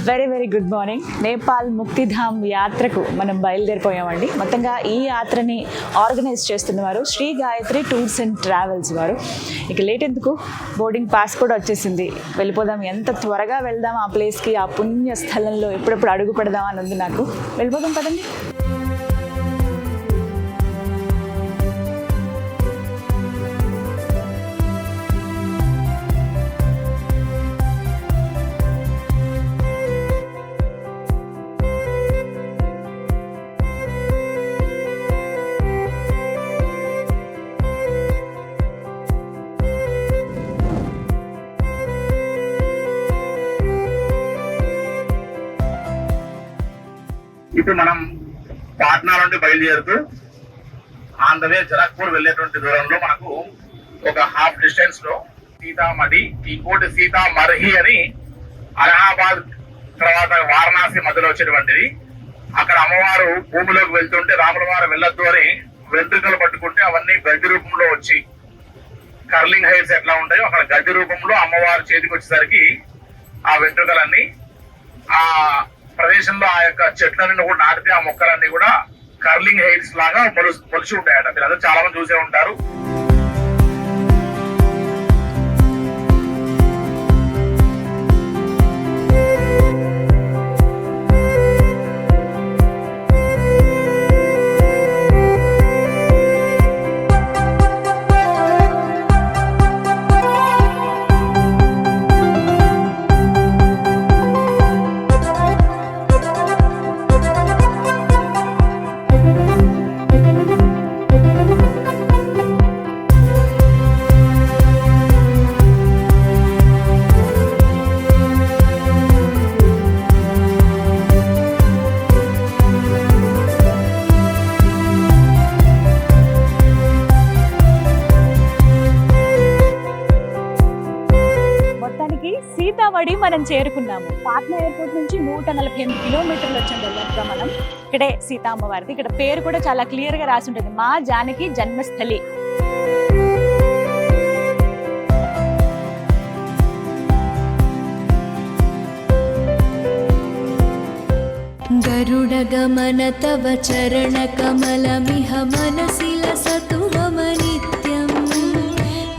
Very very good morning. Nepal Muktidham యాత్రకు మనం బయలుదేరిపోయామండి. మొత్తంగా ఈ యాత్రని ఆర్గనైజ్ చేస్తున్నవారు Shri Gayatri tours and travels వారు. ఇక లేట్ ఎందుకు, బోర్డింగ్ పాస్ కూడా వచ్చేసింది. వెళ్ళిపోదాం, ఎంత త్వరగా వెళ్దాం ఆ ప్లేస్కి, ఆ పుణ్య స్థలంలో ఎప్పుడెప్పుడు అడుగు పెడదాం అని ఉంది నాకు. వెళ్ళిపోదాం పదండి. ఇప్పుడు మనం పాట్నా నుండి బయలుదేరుతూ ఆన్ ద వే జనక్పూర్ వెళ్ళేటువంటి దూరంలో మనకు ఒక హాఫ్ డిస్టెన్స్ లో సీతామఢి, ఇంకోటి సీతామర్హి అని అలహాబాద్ తర్వాత వారణాసి మధ్యలో వచ్చేటువంటిది. అక్కడ అమ్మవారు భూమిలోకి వెళ్తుంటే రాముల వారు వెళ్ళొద్దు అని వెంట్రుకలు పట్టుకుంటే అవన్నీ గడ్డి రూపంలో వచ్చి, కర్లింగ్ హెయిర్స్ ఎట్లా ఉంటాయో అక్కడ గడ్డి రూపంలో అమ్మవారి చేతికి వచ్చేసరికి ఆ వెంట్రుకలన్నీ ఆ ప్రదేశంలో ఆ యొక్క చెట్లన్నీ కూడా నాటితే ఆ మొక్కలన్నీ కూడా కర్లింగ్ హెయిర్స్ లాగా మొలిచి ఉంటాయట. మీరు అదే చాలా మంది చూసే ఉంటారు. సీతామఢి మనం చేరుకున్నాము. పాట్నా ఎయిర్పోర్ట్ నుంచి 148 కిలోమీటర్లు వచ్చాం దాదాపుగా మనం. ఇక్కడే సీతా అమ్మవారిది. ఇక్కడ పేరు కూడా చాలా క్లియర్ గా రాసి ఉంటుంది, మా జానకి జన్మస్థలి. గరుడ గమన తవ చరణ కమలమిహ మనసి లసతు మమ నిత్యం.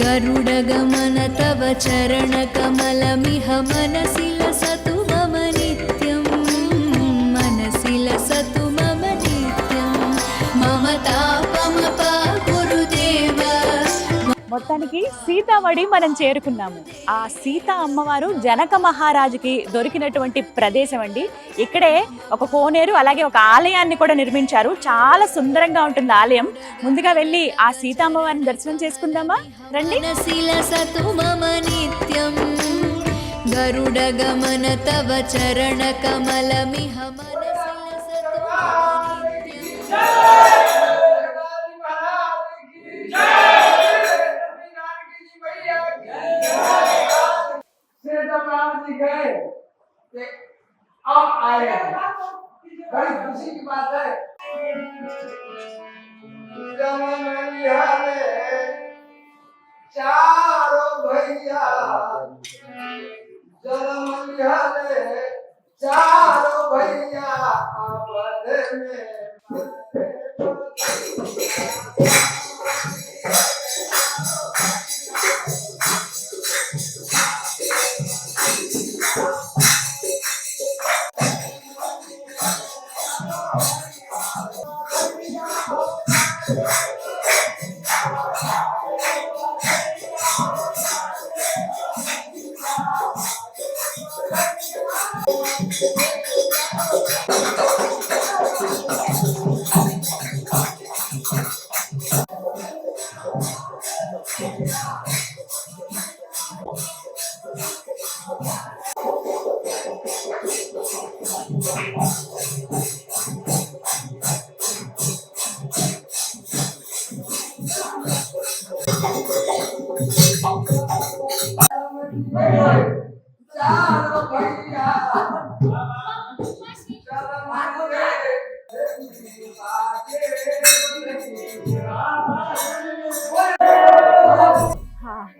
గరుడ గమన తవ చరణ కమలమిహ మనసి లసతు మమ నిత్యం. మనసి లసతు మమ నిత్యం. మమ తాపమప గురుదేవ. మొత్తానికి సీతామఢి మనం చేరుకున్నాము. ఆ సీతా అమ్మవారు జనక మహారాజుకి దొరికినటువంటి ప్రదేశం అండి. ఇక్కడే ఒక కోనేరు, అలాగే ఒక ఆలయాన్ని కూడా నిర్మించారు. చాలా సుందరంగా ఉంటుంది ఆలయం. ముందుగా వెళ్ళి ఆ సీతా అమ్మవారిని దర్శనం చేసుకుందామా, రండి. నిత్యం గరుడ గమన తవ చరణ కమలమిహ अब आए बड़ी खुशी की बात है। चारों भैया चारों भैया आपद में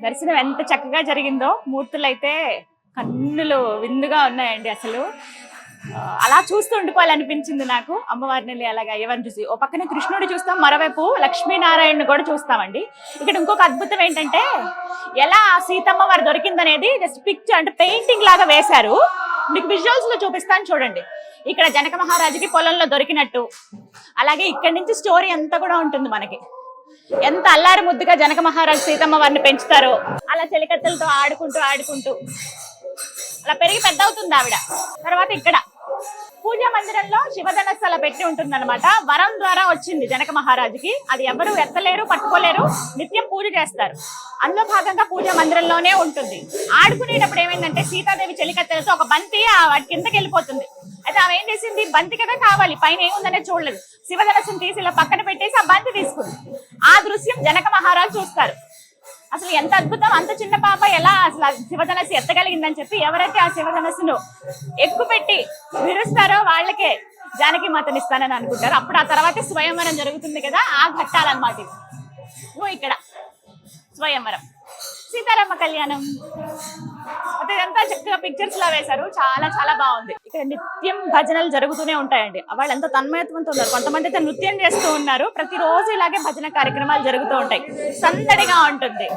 దర్శనం ఎంత చక్కగా జరిగిందో. మూర్తులు అయితే కన్నులు విందుగా ఉన్నాయండి అసలు. అలా చూస్తూ ఉండిపోవాలనిపించింది నాకు అమ్మవారిని అలాగా ఎవరిని చూసి. ఓ పక్కన కృష్ణుడు చూస్తాం, మరోవైపు లక్ష్మీనారాయణ కూడా చూస్తామండి. ఇక్కడ ఇంకొక అద్భుతం ఏంటంటే ఎలా సీతమ్మ వారు దొరికిందనేది జస్ట్ పిక్చర్ అంటే పెయింటింగ్ లాగా వేశారు. మీకు విజువల్స్ లో చూపిస్తాను చూడండి. ఇక్కడ జనక మహారాజుకి పొలంలో దొరికినట్టు, అలాగే ఇక్కడి నుంచి స్టోరీ అంతా కూడా ఉంటుంది మనకి. ఎంత అల్లారి ముద్దుగా జనక మహారాజు సీతమ్మ వారిని పెంచుతారో, అలా చెలికత్తెలతో ఆడుకుంటూ అలా పెరిగి పెద్ద అవుతుంది ఆవిడ. తర్వాత ఇక్కడ పూజా మందిరంలో శివధనస్సు అలా పెట్టి ఉంటుంది అనమాట. వరం ద్వారా వచ్చింది జనక మహారాజుకి. అది ఎవరు ఎత్తలేరు, పట్టుకోలేరు, నిత్యం పూజ చేస్తారు. అందులో భాగంగా పూజా మందిరంలోనే ఉంటుంది. ఆడుకునేటప్పుడు ఏమైందంటే సీతాదేవి చెలికత్తెలతో ఒక బంతి వాటి కిందకి వెళ్ళిపోతుంది. అయితే ఆమె ఏం చేసింది, బంతి కదా కావాలి, పైన ఏముందనేది చూడలేదు, శివధనస్సును తీసి ఇలా పక్కన పెట్టేసి ఆ బంతి తీసుకుంది. ఆ దృశ్యం జనక మహారాజు చూస్తారు. అసలు ఎంత అద్భుతం, అంత చిన్న పాప ఎలా అసలు శివధనస్సు ఎత్తగలిగిందని చెప్పి ఎవరైతే ఆ శివధనస్సును ఎక్కుపెట్టి విరుస్తారో వాళ్ళకే జానకి మాతని ఇస్తానని అనుకుంటారు. అప్పుడు ఆ తర్వాత స్వయంవరం జరుగుతుంది కదా, ఆ ఘట్టాలన్నమాట. ఇక్కడ స్వయంవరం, సీతారామ కళ్యాణం, అయితే ఇదంతా చక్కగా పిక్చర్స్ లా వేశారు. చాలా చాలా బాగుంది. ఇక్కడ నిత్యం భజనలు జరుగుతూనే ఉంటాయండి. వాళ్ళు ఎంత తన్మయత్వంతో ఉన్నారు. కొంతమంది అయితే నృత్యం చేస్తూ ఉన్నారు. ప్రతిరోజు ఇలాగే భజన కార్యక్రమాలు జరుగుతూ ఉంటాయి. సందడిగా ఉంటుంది.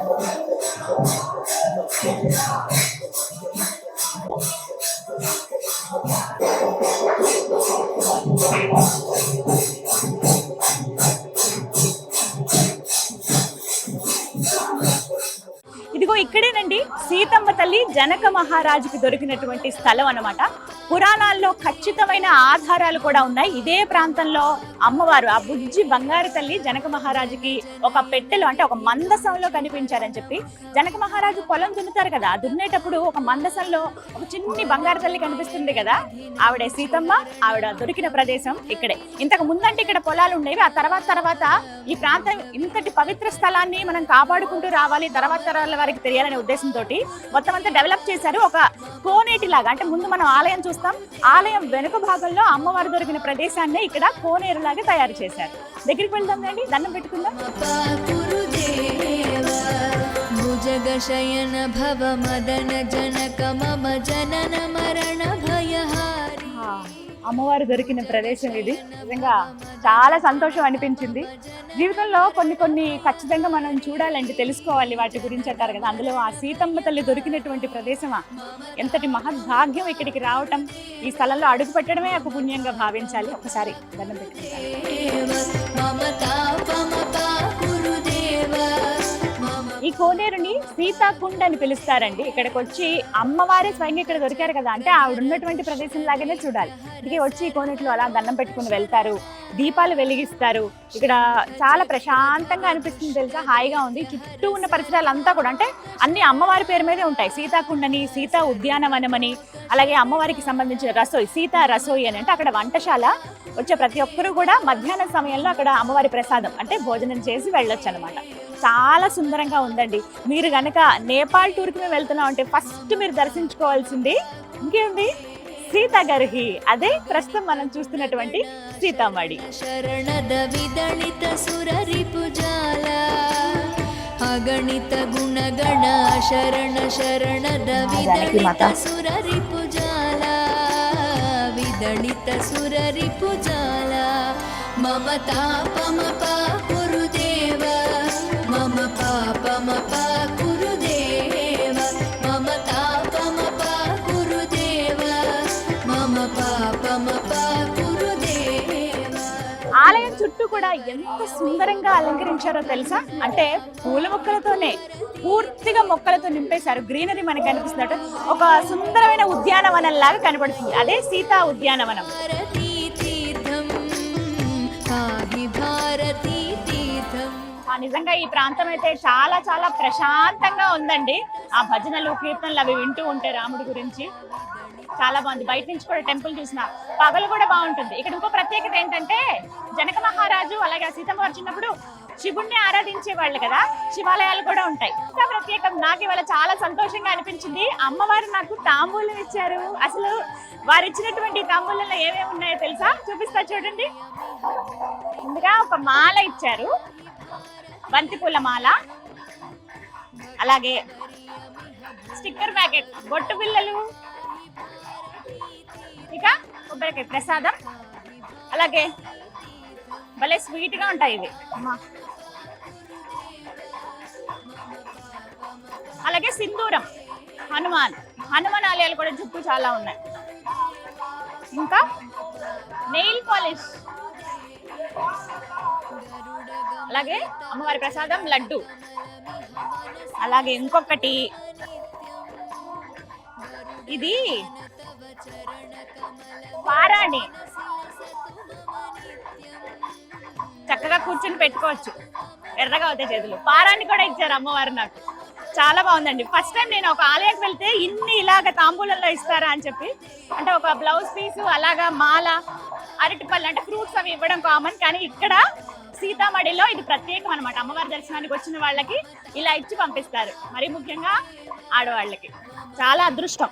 ఇదిగో ఇక్కడేనండి సీతమ్మ తల్లి జనక మహారాజుకి దొరికినటువంటి స్థలం అన్నమాట. పురాణాల్లో ఖచ్చితమైన ఆధారాలు కూడా ఉన్నాయి. ఇదే ప్రాంతంలో అమ్మవారు ఆ బుజ్జి బంగారు తల్లి జనక మహారాజుకి ఒక పెట్టెలో అంటే ఒక మందసంలో కనిపించారని చెప్పి, జనక మహారాజు పొలం దున్నుతారు కదా, దున్నేటప్పుడు ఒక మందసంలో ఒక చిన్ని బంగారు తల్లి కనిపిస్తుంది కదా, ఆవిడ సీతమ్మ. ఆవిడ దొరికిన ప్రదేశం ఇక్కడే. ఇంతకు ముందంటే ఇక్కడ పొలాలు ఉండేవి. ఆ తర్వాత ఈ ప్రాంతం ఇంతటి పవిత్ర స్థలాన్ని మనం కాపాడుకుంటూ రావాలి, తర్వాత తరాల వారికి తెలియాలనే ఉద్దేశంతో మొత్తం అంతా డెవలప్ చేశారు. ఒక కోనేటి లాగా, అంటే ముందు మనం ఆలయం చూస్తాం, ఆలయం వెనుక భాగంలో అమ్మవారు దొరికిన ప్రదేశాన్ని ఇక్కడ కోనేరు లాగా తయారు చేశారు. దగ్గరికి వెళ్దాం రండి, దండం పెట్టుకుందాం. భుజగశయన భవ మదన జనక మమ జనన మరణ భయహారి. అమ్మవారు దొరికిన ప్రదేశం ఇది. నిజంగా చాలా సంతోషం అనిపించింది. జీవితంలో కొన్ని ఖచ్చితంగా మనం చూడాలండి, తెలుసుకోవాలి వాటి గురించి అంటారు కదా. అందులో ఆ సీతమ్మ తల్లి దొరికినటువంటి ప్రదేశమా, ఎంతటి మహద్భాగ్యం ఇక్కడికి రావటం, ఈ స్థలంలో అడుగు పెట్టడమే ఒక పుణ్యంగా భావించాలి. ఒకసారి దండం ఈ కోనేరుని సీతాకుండ్ అని పిలుస్తారండి. ఇక్కడికి వచ్చి అమ్మవారే స్వయంగా ఇక్కడ దొరికారు కదా, అంటే ఆవిడ ఉన్నటువంటి ప్రదేశం లాగానే చూడాలి. ఇక్కడికి వచ్చి ఈ కోనేటిలో అలా దండం పెట్టుకుని వెళ్తారు, దీపాలు వెలిగిస్తారు. ఇక్కడ చాలా ప్రశాంతంగా అనిపిస్తుంది తెలుసా, హాయిగా ఉంది. చుట్టూ ఉన్న పరిసరాలు అంతా కూడా అంటే అన్ని అమ్మవారి పేరు మీదే ఉంటాయి. సీతాకుండ్ అని, సీతా ఉద్యానవనం అని, అలాగే అమ్మవారికి సంబంధించిన రసోయి, సీతా రసోయి అని, అంటే అక్కడ వంటశాల. వచ్చే ప్రతి ఒక్కరూ కూడా మధ్యాహ్న సమయంలో అక్కడ అమ్మవారి ప్రసాదం అంటే భోజనం చేసి వెళ్ళొచ్చు అనమాట. చాలా సుందరంగా ఉందండి. మీరు గనక నేపాల్ టూర్కి మేము వెళ్తున్నాం అంటే ఫస్ట్ మీరు దర్శించుకోవాల్సింది ఇంకేంది, సీతాగర్హి. అదే ప్రస్తుతం మనం చూస్తున్నటువంటి సీతామడి. శరణద విదళిత సురరిపుజాల అగణిత గుణగణ శరణద విదళిత సురరిపుజాల విదళిత సురరిపుజాల మమ తాపమప కురుదేవ మమ పాపమప కురుదేవ మమ తాపమప కురుదేవ మమ పాపమప కురుదేవ. ఆలయం చుట్టూ కూడా ఎంత సుందరంగా అలంకరించారో తెలుసా, అంటే పూల మొక్కలతోనే పూర్తిగా మొక్కలతో నింపేశారు. గ్రీనరీ మనకి కనిపిస్తున్నట్టు ఒక సుందరమైన ఉద్యానవనం లాగా కనబడుతుంది. అదే సీతా ఉద్యానవనం. నిజంగా ఈ ప్రాంతం అయితే చాలా చాలా ప్రశాంతంగా ఉందండి. ఆ భజనలు కీర్తనలు అవి వింటూ ఉంటే రాముడి గురించి చాలా బాగుంది. బయట నుంచి కూడా టెంపుల్ చూసిన పగలు కూడా బాగుంటుంది. ఇక్కడ ఇంకో ప్రత్యేకత ఏంటంటే జనక మహారాజు అలాగే సీతమ్మ వారు చిన్నప్పుడు శివుణ్ణి ఆరాధించే వాళ్ళు కదా, శివాలయాలు కూడా ఉంటాయి. ఇంకా ప్రత్యేకం. నాకు ఇవాళ చాలా సంతోషంగా అనిపించింది. అమ్మవారు నాకు తాంబూలం ఇచ్చారు. అసలు వారు ఇచ్చినటువంటి తాంబూలంలో ఏమేమి ఉన్నాయో తెలుసా, చూపిస్తా చూడండి. ముందుగా ఒక మాల ఇచ్చారు, బంతిపూల మాల, అలాగే స్టిక్కర్ ప్యాకెట్, బొట్టు బిళ్ళలు, ఇక కొబ్బరికాయ ప్రసాదం, అలాగే భలే స్వీట్గా ఉంటాయి ఇవి. అలాగే సింధూరం, హనుమాన్ ఆలయాలు కూడా చుట్టూ చాలా ఉన్నాయి. ఇంకా నెయిల్ పాలిష్, అలాగే అమ్మవారి ప్రసాదం లడ్డు, అలాగే ఇంకొకటి ఇది పారాణి, చక్కగా కూర్చుని పెట్టుకోవచ్చు, ఎర్రగా అవుతాయి చేతులు. పారాన్ని కూడా ఇచ్చారు అమ్మవారు నాకు, చాలా బాగుందండి. ఫస్ట్ టైం నేను ఒక ఆలయానికి వెళ్తే ఇన్ని ఇలాగ తాంబూలంలో ఇస్తారా అని చెప్పి, అంటే ఒక బ్లౌజ్ పీసు, అలాగా మాల, అరటిపళ్ళు అంటే ఫ్రూట్స్ అవి ఇవ్వడం కామన్, కానీ ఇక్కడ సీతామడిలో ఇది ప్రత్యేకం అనమాట. అమ్మవారి దర్శనానికి వచ్చిన వాళ్ళకి ఇలా ఇచ్చి పంపిస్తారు, మరీ ముఖ్యంగా ఆడవాళ్ళకి. చాలా అదృష్టం.